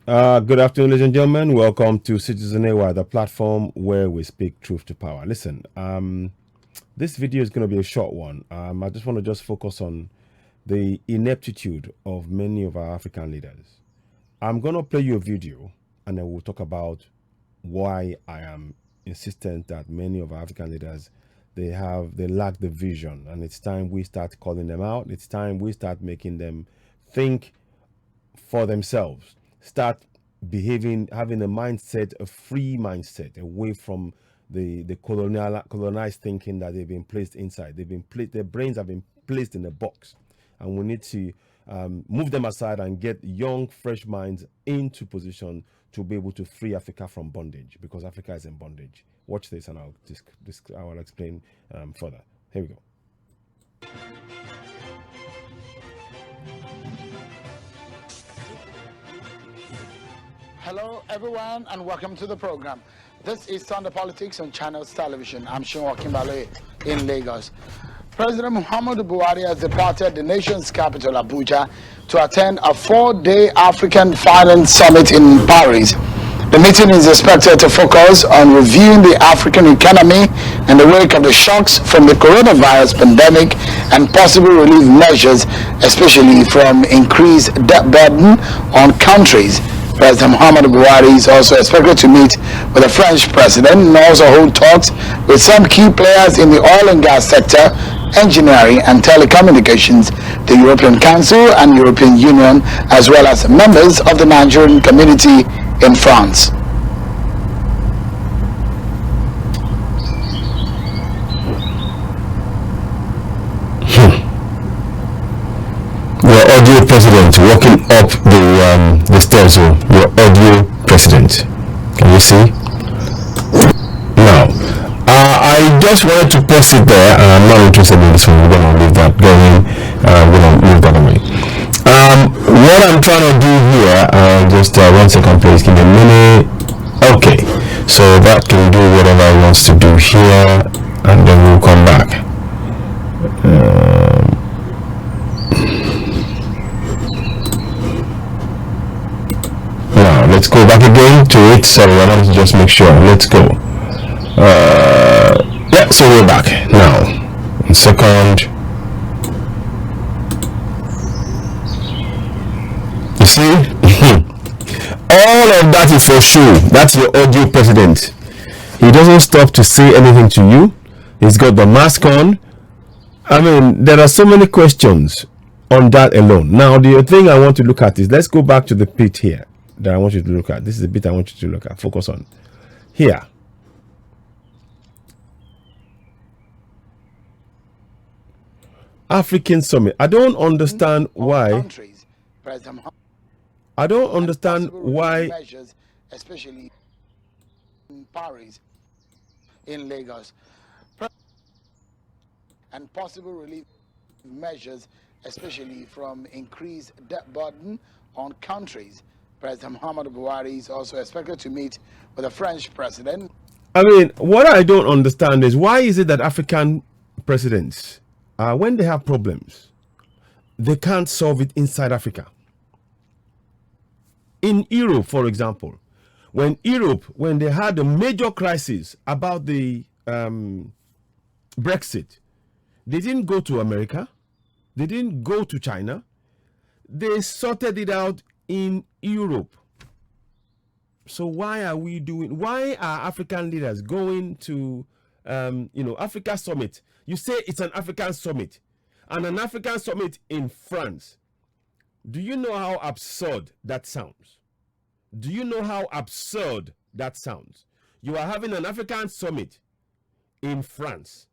Good afternoon, ladies and gentlemen. Welcome to Citizen AY, the platform where we speak truth to power. Listen, this video is going to be a short one. I just want to focus on the ineptitude of many of our African leaders. I'm going to play you a video, and then we'll talk about why I am insistent that many of our African leaders they lack the vision, and it's time we start calling them out. It's time we start making them think for themselves, start behaving, having a mindset, a free mindset, away from the colonized thinking that they've been placed inside. Their brains have been placed in a box, and we need to move them aside and get young, fresh minds into position to be able to free Africa from bondage, because Africa is in bondage. Watch this, and I will explain further. Here we go. Hello, everyone, and welcome to the program. This is Sunday Politics on Channels Television. I'm Shinwa Kimbale in Lagos. President Muhammadu Buhari has departed the nation's capital, Abuja, to attend a 4-day African Finance Summit in Paris. The meeting is expected to focus on reviewing the African economy in the wake of the shocks from the coronavirus pandemic and possible relief measures, especially from increased debt burden on countries. President Muhammadu Buhari is also expected to meet with the French president and also hold talks with some key players in the oil and gas sector, engineering and telecommunications, the European Council and European Union, as well as members of the Nigerian community in France. Your audio president walking up the stairs. Your audio president. Can you see? Now, I just wanted to post it there, and I'm not interested in this one. We're going to leave that going. We're going to move that away. What I'm trying to do here, just 1 second, please. Give me a minute. Okay, so that can do whatever it wants to do here, and then we'll come back. Now let's go back again to it. Sorry, I wanted to just make sure. Let's go. Yeah, so we're back now. 1 second. You see, all of that is for show. That's your audio president. He doesn't stop to say anything to you. He's got the mask on. I mean, there are so many questions on that alone. Now, the thing I want to look at is, let's go back to the bit here that I want you to look at. This is the bit I want you to look at. Focus on here. African Summit. I don't understand why. I don't understand why. Measures, especially in Paris, in Lagos, and possible relief measures, especially from increased debt burden on countries. President Muhammadu Buhari is also expected to meet with the French president. I mean, what I don't understand is, why is it that African presidents, when they have problems, they can't solve it inside Africa? In Europe, for example, when they had a major crisis about the Brexit, they didn't go to America, they didn't go to China, they sorted it out in Europe. So why are African leaders going to Africa Summit? You say it's an African summit, and an African summit in France. Do you know how absurd that sounds? Do you know how absurd that sounds? You are having an African summit in France,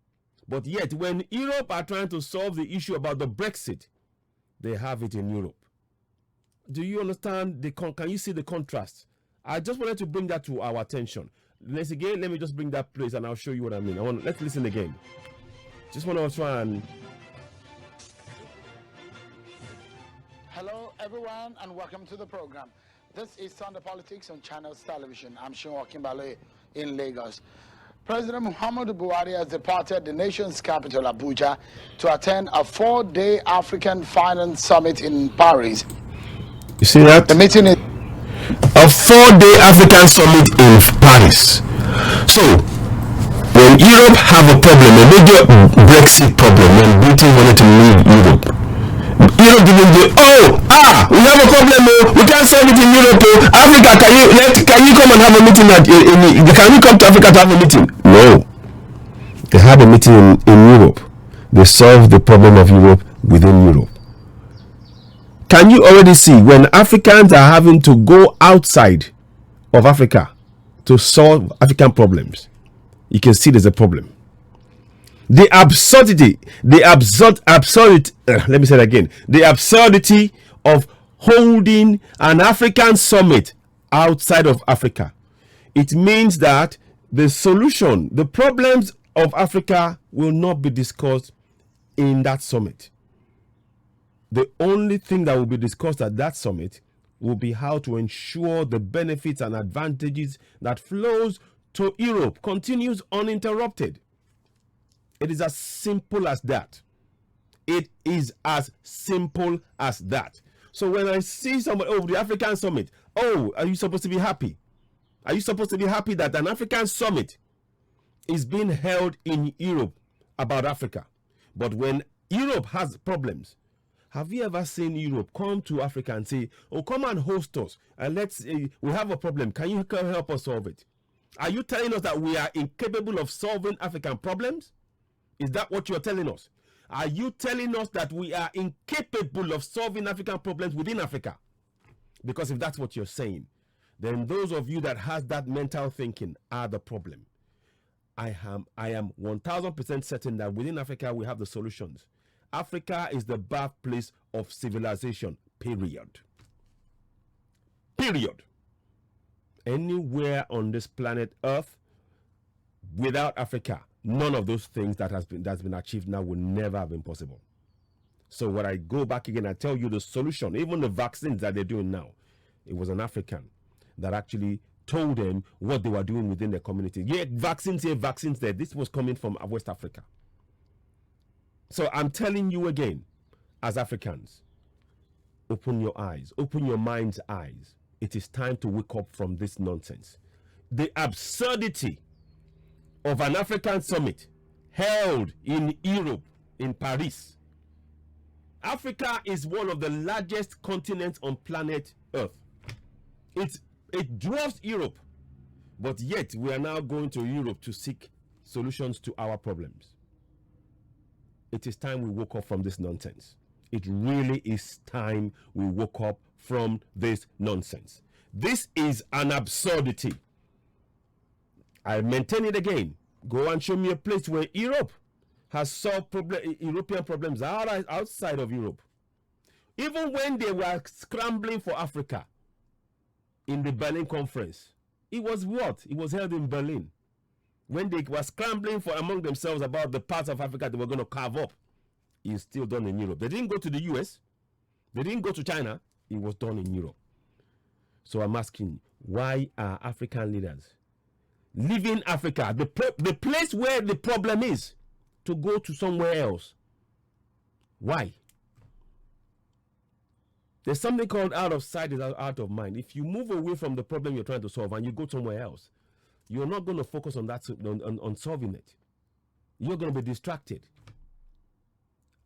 but yet when Europe are trying to solve the issue about the Brexit, they have it in Europe. Do you understand can you see the contrast? I just wanted to bring that to our attention. Let me just bring that place and I'll show you what I mean. Let's listen again. Just want to try and... Hello, everyone, and welcome to the program. This is Sunday Politics on Channels Television. I'm Shinwa Kimbale in Lagos. President Muhammadu Buhari has departed the nation's capital, Abuja, to attend a 4-day African Finance Summit in Paris. You see that? The meeting is... a 4-day African summit in Paris. So when Europe have a problem, a major Brexit problem, when Britain wanted to leave Europe, Europe didn't do, we have a problem, we can't solve it in Europe, Africa, can you come and have a meeting can you come to Africa to have a meeting? No. They had a meeting in Europe. They solved the problem of Europe within Europe. Can you already see when Africans are having to go outside of Africa to solve African problems? You can see there's a problem. The absurdity of holding an African summit outside of Africa. It means that the solution, the problems of Africa will not be discussed in that summit. The only thing that will be discussed at that summit will be how to ensure the benefits and advantages that flows to Europe continues uninterrupted. It is as simple as that. It is as simple as that. So when I see somebody, the African summit, are you supposed to be happy? Are you supposed to be happy that an African summit is being held in Europe about Africa? But when Europe has problems, have you ever seen Europe come to Africa and say, come and host us, and we have a problem, can you help us solve it? Are you telling us that we are incapable of solving African problems? Is that what you're telling us? Are you telling us that we are incapable of solving African problems within Africa? Because if that's what you're saying, then those of you that has that mental thinking are the problem. I am 1000% certain that within Africa we have the solutions. Africa is the birthplace of civilization, period. Anywhere on this planet Earth, without Africa, none of those things that's been achieved now would never have been possible. So when I go back again, I tell you the solution, even the vaccines that they're doing now, it was an African that actually told them what they were doing within the community. Yeah, vaccines here, vaccines there. This was coming from West Africa. So I'm telling you again, as Africans, open your eyes, open your mind's eyes. It is time to wake up from this nonsense. The absurdity of an African summit held in Europe, in Paris. Africa is one of the largest continents on planet Earth. It dwarfs Europe, but yet we are now going to Europe to seek solutions to our problems. It is time we woke up from this nonsense. It really is time we woke up from this nonsense. This is an absurdity. I maintain it again. Go and show me a place where Europe has solved European problems outside of Europe. Even when they were scrambling for Africa in the Berlin conference, it was what? It was held in Berlin. When they were scrambling for among themselves about the parts of Africa they were going to carve up, it's still done in Europe. They didn't go to the US. They didn't go to China. It was done in Europe. So I'm asking, why are African leaders leaving Africa, the place where the problem is, to go to somewhere else? Why? There's something called out of sight is out of mind. If you move away from the problem you're trying to solve and you go somewhere else, you're not going to focus on that, on solving it. You're going to be distracted.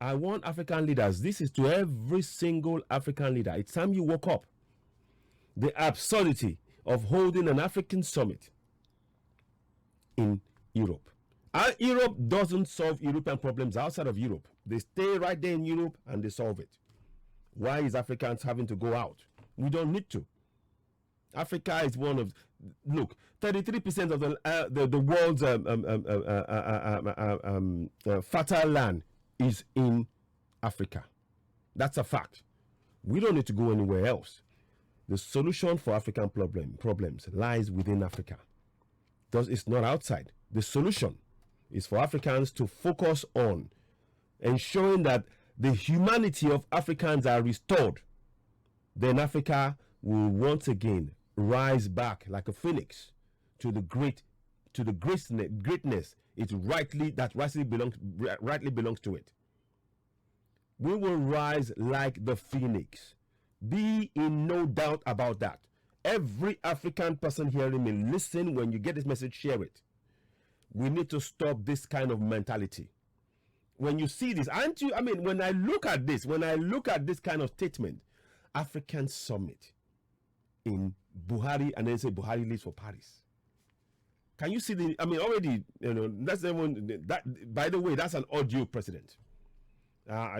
I want African leaders, this is to every single African leader. It's time you woke up. The absurdity of holding an African summit in Europe. Europe doesn't solve European problems outside of Europe. They stay right there in Europe and they solve it. Why is Africans having to go out? We don't need to. Africa is one of, look, 33% of the world's fertile land is in Africa. That's a fact. We don't need to go anywhere else. The solution for African problems lies within Africa. Thus, it's not outside. The solution is for Africans to focus on ensuring that the humanity of Africans are restored. Then Africa will once again rise back like a phoenix to the greatness it rightly belongs to it. We will rise like the phoenix. Be in no doubt about that. Every African person hearing me, listen. When you get this message, share it. We need to stop this kind of mentality. When you see this, aren't you? I mean, when I look at this kind of statement, African summit in Buhari, and then say Buhari leaves for Paris. Can you see the? I mean, already, that's everyone. That, by the way, that's an audio president.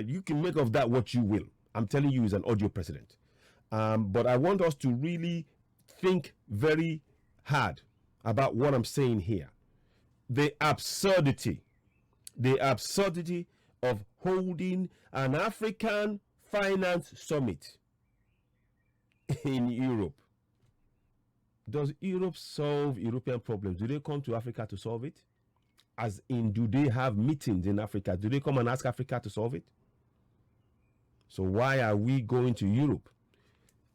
You can make of that what you will. I'm telling you, he's an audio president. But I want us to really think very hard about what I'm saying here. The absurdity of holding an African finance summit in Europe. Does Europe solve European problems? Do they come to Africa to solve it? As in, do they have meetings in Africa? Do they come and ask Africa to solve it? So why are we going to Europe?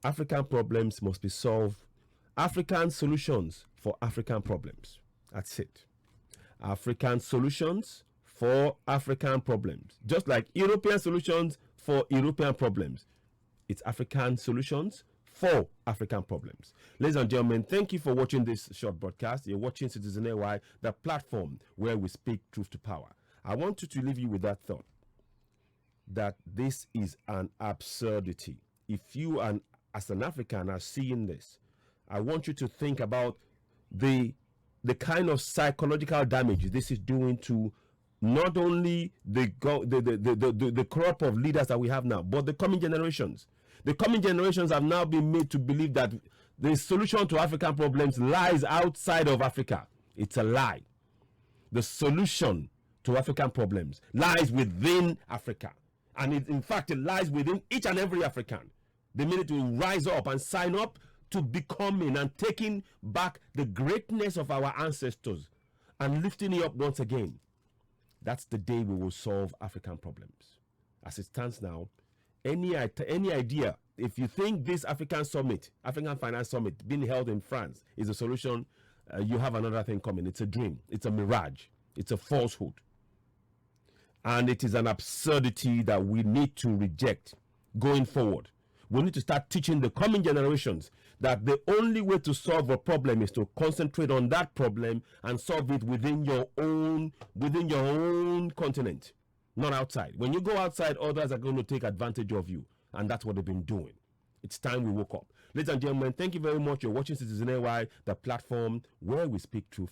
African problems must be solved. African solutions for African problems. That's it. African solutions for African problems. Just like European solutions for European problems. It's African solutions for African problems. Ladies and gentlemen, thank you for watching this short broadcast. You're watching Citizen AY, the platform where we speak truth to power. I want you to leave you with that thought, that this is an absurdity. If you, as an African, are seeing this, I want you to think about the kind of psychological damage this is doing to not only the crop of leaders that we have now, but the coming generations. The coming generations have now been made to believe that the solution to African problems lies outside of Africa. It's a lie. The solution to African problems lies within Africa. And in fact, it lies within each and every African. They need to rise up and sign up to becoming and taking back the greatness of our ancestors and lifting it up once again. That's the day we will solve African problems. As it stands now, any idea, if you think this African summit, African Finance Summit being held in France is a solution, you have another thing coming. It's a dream. It's a mirage. It's a falsehood. And it is an absurdity that we need to reject going forward. We need to start teaching the coming generations that the only way to solve a problem is to concentrate on that problem and solve it within your own continent, not outside. When you go outside, others are going to take advantage of you, and that's what they've been doing. It's time we woke up. Ladies and gentlemen, thank you very much. You're watching Citizen AY, the platform where we speak truth.